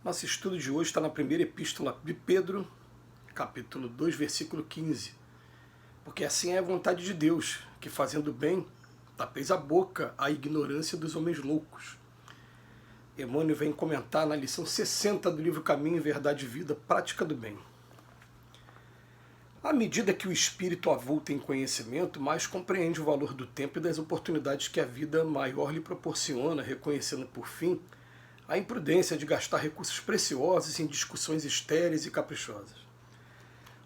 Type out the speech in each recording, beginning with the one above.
Nosso estudo de hoje está na primeira epístola de Pedro, capítulo 2, versículo 15. Porque assim é a vontade de Deus, que fazendo bem, tapeis a boca à ignorância dos homens loucos. Emmanuel vem comentar na lição 60 do livro Caminho, Verdade e Vida, Prática do Bem. À medida que o espírito avulta em conhecimento, mais compreende o valor do tempo e das oportunidades que a vida maior lhe proporciona, reconhecendo por fim a imprudência de gastar recursos preciosos em discussões estéreis e caprichosas.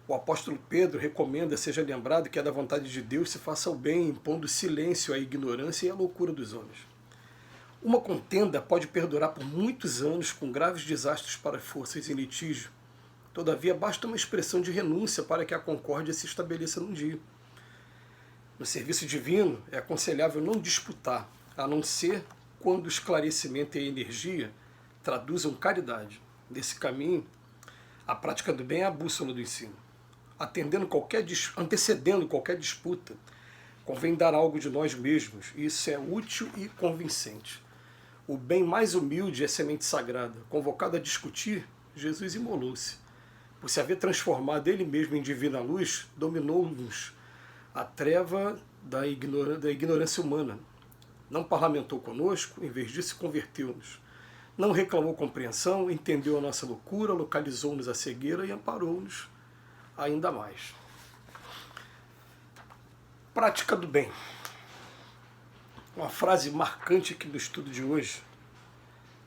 O apóstolo Pedro recomenda seja lembrado que é da vontade de Deus se faça o bem, impondo silêncio à ignorância e à loucura dos homens. Uma contenda pode perdurar por muitos anos com graves desastres para as forças em litígio. Todavia, basta uma expressão de renúncia para que a concórdia se estabeleça num dia. No serviço divino, é aconselhável não disputar, a não ser quando o esclarecimento e a energia traduzam caridade. Nesse caminho, a prática do bem é a bússola do ensino. Antecedendo qualquer disputa, convém dar algo de nós mesmos, e isso é útil e convincente. O bem mais humilde é semente sagrada. Convocado a discutir, Jesus imolou-se. Por se haver transformado ele mesmo em divina luz, dominou-nos a treva da ignorância humana. Não parlamentou conosco, em vez disso converteu-nos. Não reclamou compreensão, entendeu a nossa loucura, localizou-nos a cegueira e amparou-nos ainda mais. Prática do bem. Uma frase marcante aqui do estudo de hoje,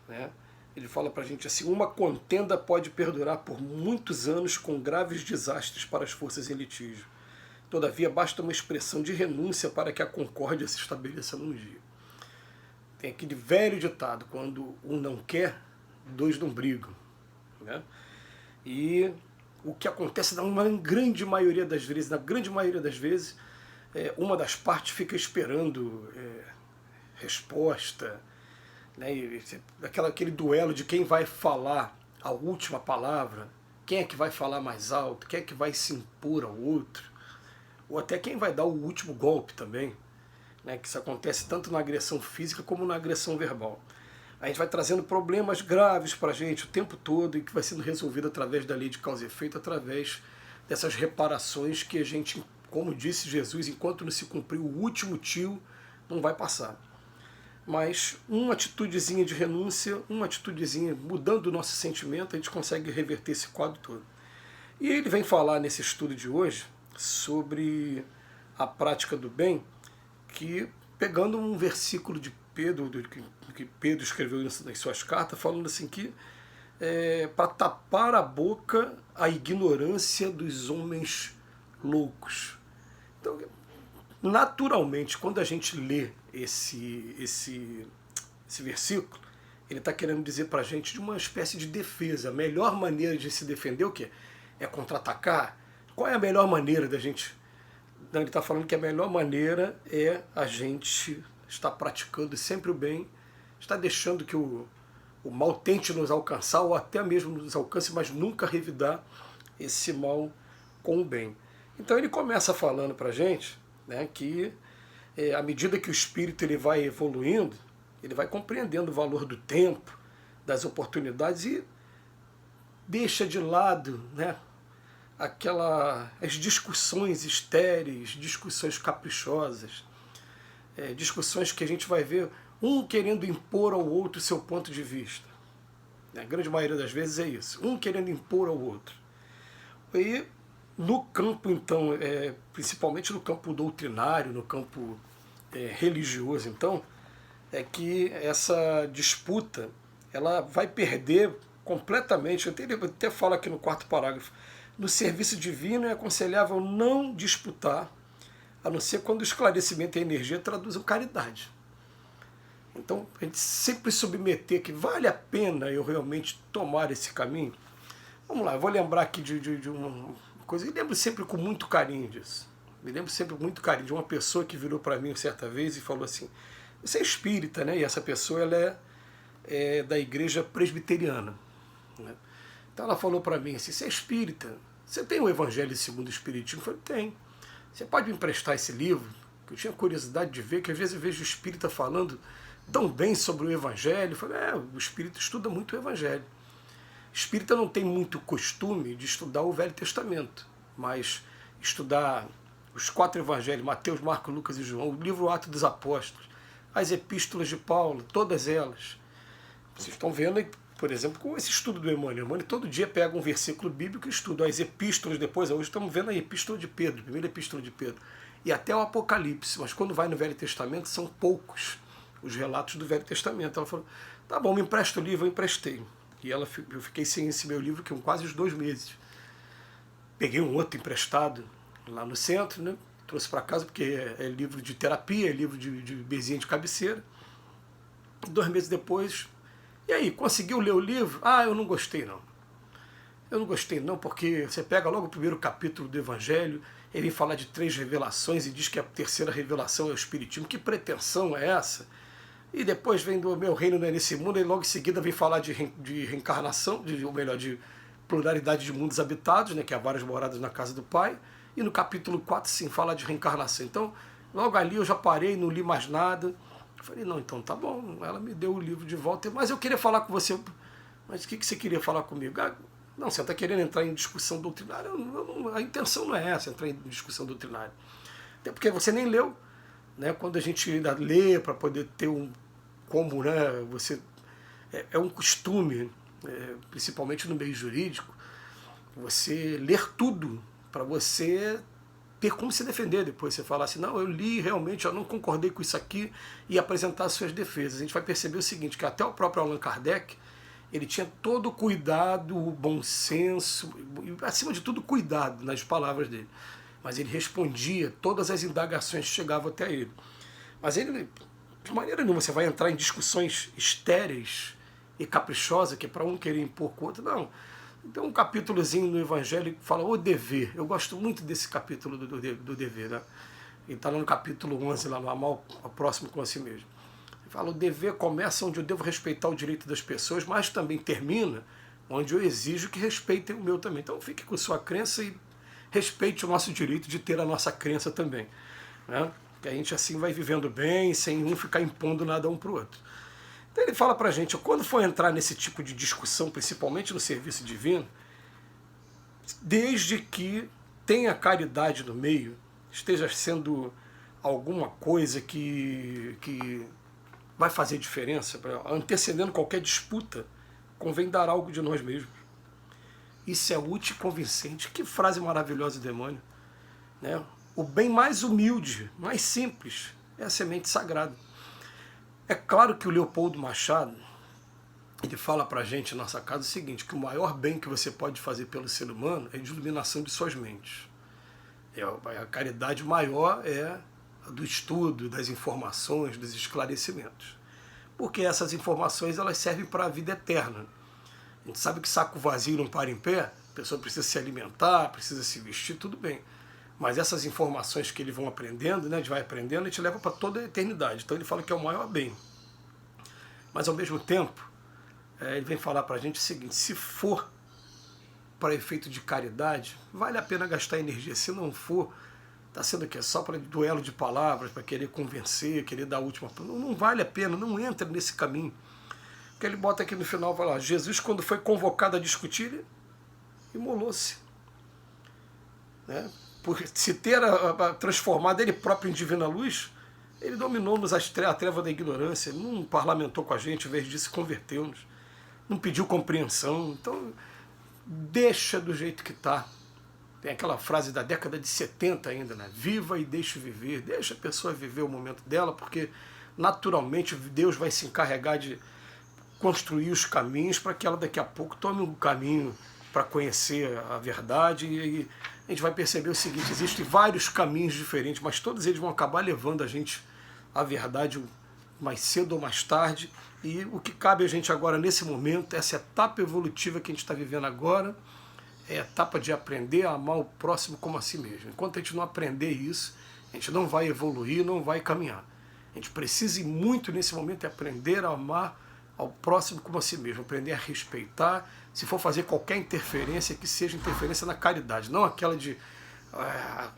né? Ele fala para a gente assim: uma contenda pode perdurar por muitos anos com graves desastres para as forças em litígio. Todavia, basta uma expressão de renúncia para que a concórdia se estabeleça num dia. Tem aquele velho ditado: quando um não quer, dois não brigam. Né? E o que acontece na grande maioria das vezes, uma das partes fica esperando resposta, né? Aquele duelo de quem vai falar a última palavra, quem é que vai falar mais alto, quem é que vai se impor ao outro, ou até quem vai dar o último golpe também, né? Que isso acontece tanto na agressão física como na agressão verbal. A gente vai trazendo problemas graves para a gente o tempo todo e que vai sendo resolvido através da lei de causa e efeito, através dessas reparações que a gente, como disse Jesus, enquanto não se cumprir o último tio, não vai passar. Mas uma atitudezinha de renúncia, uma atitudezinha mudando o nosso sentimento, a gente consegue reverter esse quadro todo. E ele vem falar nesse estudo de hoje sobre a prática do bem, que pegando um versículo de Pedro, que Pedro escreveu nas suas cartas, falando assim que para tapar a boca a ignorância dos homens loucos. Então, naturalmente, quando a gente lê esse versículo, ele está querendo dizer para a gente de uma espécie de defesa. A melhor maneira de se defender o quê? É contra-atacar? Qual é a melhor maneira da gente... Não, ele está falando que a melhor maneira é a gente estar praticando sempre o bem, estar deixando que o mal tente nos alcançar, ou até mesmo nos alcance, mas nunca revidar esse mal com o bem. Então ele começa falando para a gente, né, que à medida que o espírito ele vai evoluindo, ele vai compreendendo o valor do tempo, das oportunidades, e deixa de lado, né, as discussões estéreis, discussões caprichosas, discussões que a gente vai ver um querendo impor ao outro seu ponto de vista. A grande maioria das vezes é isso, um querendo impor ao outro. E no campo, então, principalmente no campo doutrinário, no campo religioso, então, é que essa disputa ela vai perder completamente. Ele até fala aqui no quarto parágrafo: no serviço divino é aconselhável não disputar, a não ser quando o esclarecimento e a energia traduzem caridade. Então, a gente sempre submeter que vale a pena eu realmente tomar esse caminho. Vamos lá, eu vou lembrar aqui de uma coisa, e lembro sempre com muito carinho disso. Me lembro sempre com muito carinho de uma pessoa que virou para mim certa vez e falou assim: você é espírita, né? E essa pessoa ela é da igreja presbiteriana, né? Então ela falou para mim assim: você é espírita, você tem o Evangelho segundo o Espiritismo? Eu falei: tem. Você pode me emprestar esse livro? Que eu tinha curiosidade de ver, que às vezes eu vejo o espírita falando tão bem sobre o Evangelho. Eu falei: o espírita estuda muito o Evangelho. Espírita não tem muito costume de estudar o Velho Testamento, mas estudar os 4 evangelhos, Mateus, Marcos, Lucas e João, o livro Atos dos Apóstolos, as epístolas de Paulo, todas elas. Vocês estão vendo, por exemplo, com esse estudo do Emmanuel. Emmanuel todo dia pega um versículo bíblico e estuda as epístolas depois. Hoje estamos vendo a epístola de Pedro, a primeira epístola de Pedro, e até o Apocalipse. Mas quando vai no Velho Testamento, são poucos os relatos do Velho Testamento. Ela falou, tá bom, me empresta o livro, eu emprestei. E eu fiquei sem esse meu livro quase uns 2 meses. Peguei um outro emprestado lá no centro, né? Trouxe para casa porque é livro de terapia, é livro de bezinha de cabeceira. 2 meses depois, e aí, conseguiu ler o livro? Ah, eu não gostei não. Eu não gostei não, porque você pega logo o primeiro capítulo do Evangelho, ele vem falar de 3 revelações e diz que a terceira revelação é o Espiritismo. Que pretensão é essa? E depois vem do Meu Reino Não É Nesse Mundo, e logo em seguida vem falar de reencarnação, ou melhor, de pluralidade de mundos habitados, né, que há várias moradas na casa do Pai. E no capítulo 4, sim, fala de reencarnação. Então, logo ali eu já parei, não li mais nada. Eu falei, não, então tá bom. Ela me deu o livro de volta, mas eu queria falar com você. Mas o que você queria falar comigo? Ah, não, você está querendo entrar em discussão doutrinária? A intenção não é essa, entrar em discussão doutrinária. Até porque você nem leu. Né? Quando a gente ainda lê para poder ter como, né, você... É um costume, principalmente no meio jurídico, você ler tudo para você ter como se defender depois. Você falar assim, não, eu li realmente, eu não concordei com isso aqui, e apresentar as suas defesas. A gente vai perceber o seguinte, que até o próprio Allan Kardec, ele tinha todo o cuidado, o bom senso, e, acima de tudo, cuidado nas palavras dele. Mas ele respondia todas as indagações que chegavam até ele. Mas ele, de maneira nenhuma, você vai entrar em discussões estéreis e caprichosas, que é para um querer impor com o outro, não. Tem um capítulozinho no Evangelho que fala o dever. Eu gosto muito desse capítulo do dever, né? Ele está no capítulo 11, lá no Amar ao Próximo com a si mesmo. Ele fala, o dever começa onde eu devo respeitar o direito das pessoas, mas também termina onde eu exijo que respeitem o meu também. Então fique com sua crença e respeite o nosso direito de ter a nossa crença também. Né? Que a gente assim vai vivendo bem, sem um ficar impondo nada um para o outro. Então ele fala para a gente, quando for entrar nesse tipo de discussão, principalmente no serviço divino, desde que tenha caridade no meio, esteja sendo alguma coisa que vai fazer diferença, antecedendo qualquer disputa, convém dar algo de nós mesmos. Isso é útil e convincente. Que frase maravilhosa do Emmanuel. Né? O bem mais humilde, mais simples, é a semente sagrada. É claro que o Leopoldo Machado, ele fala para a gente, na nossa casa, o seguinte, que o maior bem que você pode fazer pelo ser humano é a iluminação de suas mentes. A caridade maior é a do estudo, das informações, dos esclarecimentos. Porque essas informações elas servem para a vida eterna. A gente sabe que saco vazio não para em pé, a pessoa precisa se alimentar, precisa se vestir, tudo bem. Mas essas informações que eles vão aprendendo, né, a gente vai aprendendo, a gente leva para toda a eternidade. Então ele fala que é o maior bem. Mas ao mesmo tempo, ele vem falar para a gente o seguinte, se for para efeito de caridade, vale a pena gastar energia. Se não for, está sendo aqui só para duelo de palavras, para querer convencer, querer dar a última... Não vale a pena, não entra nesse caminho. Porque ele bota aqui no final, vai lá, Jesus quando foi convocado a discutir, ele imolou-se. Né? Por se ter transformado ele próprio em divina luz, ele dominou-nos a treva da ignorância, ele não parlamentou com a gente, em vez disso converteu-nos, não pediu compreensão. Então, deixa do jeito que está. Tem aquela frase da década de 70 ainda, né? Viva e deixe viver, deixa a pessoa viver o momento dela, porque naturalmente Deus vai se encarregar de construir os caminhos para que ela daqui a pouco tome um caminho para conhecer a verdade, e a gente vai perceber o seguinte, existem vários caminhos diferentes, mas todos eles vão acabar levando a gente à verdade mais cedo ou mais tarde, e o que cabe a gente agora nesse momento, essa etapa evolutiva que a gente está vivendo agora, é a etapa de aprender a amar o próximo como a si mesmo. Enquanto a gente não aprender isso, a gente não vai evoluir, não vai caminhar. A gente precisa muito nesse momento aprender a amar ao próximo como a si mesmo, aprender a respeitar, se for fazer qualquer interferência, que seja interferência na caridade, não aquela de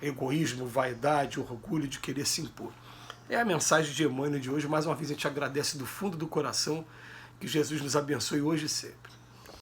egoísmo, vaidade, orgulho de querer se impor. É a mensagem de Emmanuel de hoje. Mais uma vez a gente agradece do fundo do coração, que Jesus nos abençoe hoje e sempre.